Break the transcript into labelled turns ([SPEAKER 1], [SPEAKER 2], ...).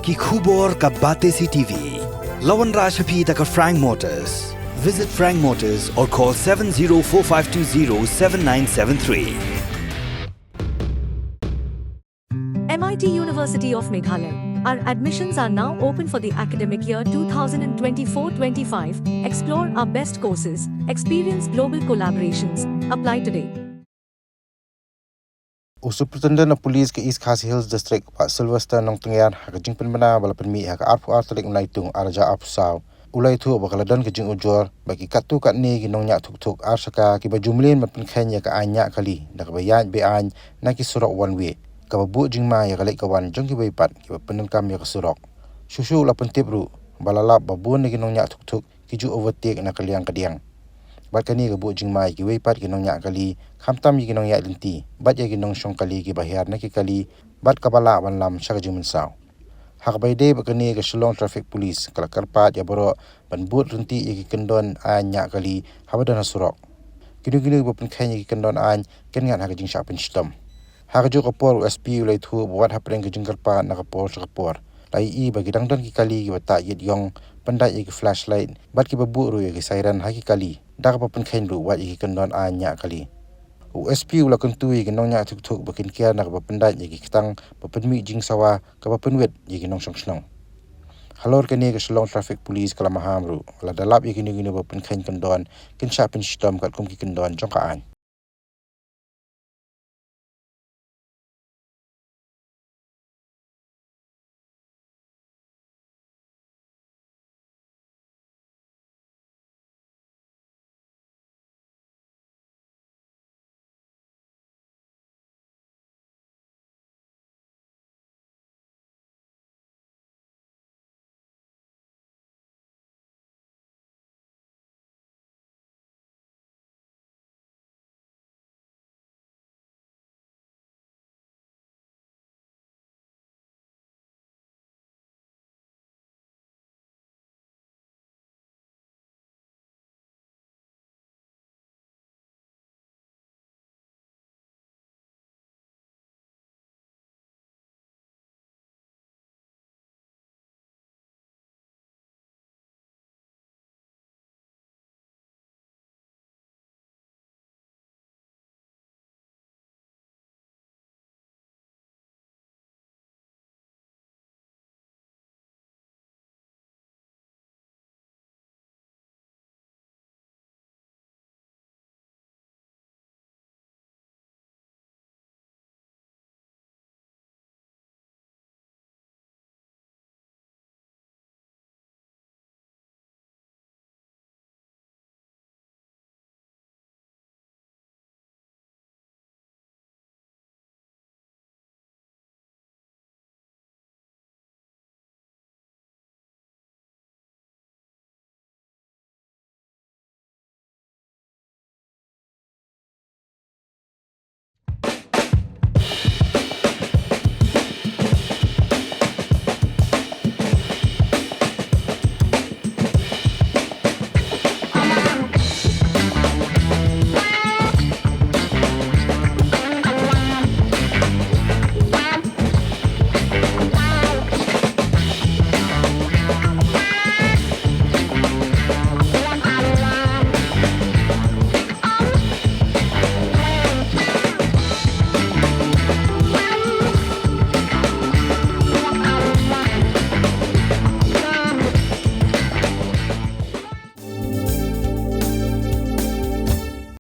[SPEAKER 1] ki khubor ka bate si TV. Lawan Rashapi taka Frank Motors. Visit Frank Motors or call 7045207973.
[SPEAKER 2] MIT University of Meghalaya. Our admissions are now open for the academic year 2024-25. Explore our best courses, experience global collaborations. Apply today.
[SPEAKER 3] Superintendent of Police ke East Khasi Hills District Pak Sylvester Nong Tengyan hakajing penmana balapan mi hak arpu artalik naitung arja apsau ulai tu bakaladan kejing ujor bagi katu kat ni ginong nyak tuk Shaka Kiba jumlin mapen khenya ka anya kali dak Be-Aiñ Be-Aiñ na ki Surok one way ka babu jingma ya kalik kawan jong ki baipat ki penengkam ya ka Surok susu la pentip ru balalap babun ni ginong nyak tuk kiju overtake na kaliang kadiang bat kani ke bu jingmai ki weipat ki nong nya kali khamtam yi ki nong ya linti bat ya ki nong shong kali ki bahar na ki kali bat kabala wan lam shak jimun saw hak baide ba kani ke Shillong traffic police kala karpat ya boro ban but rinti yi ki kendon anya kali habadan Surok kini ba pen khanya ki kendon an ken ngan hak jing sha pen stom hak ju ko por SP ulai thu wat hapreng ki jingkar pa na ka por lai i bagi dangdan ki kali ki bata yit yong pandai ki flashlight bat ki babu ru ki siren ha ki kali dak pa pen khain ru wat ki kendon anya kali USP ula kuntui ki nong nya tuk bakin kia nak ba pandai ki kitang ba penmi jing sawa ka ba penwet ki nong song halor kani ke Shillong traffic police kala maham ru la dalap ki ni ba pen khain kendon kin sha pen stom kat kum ki kendon jong ka an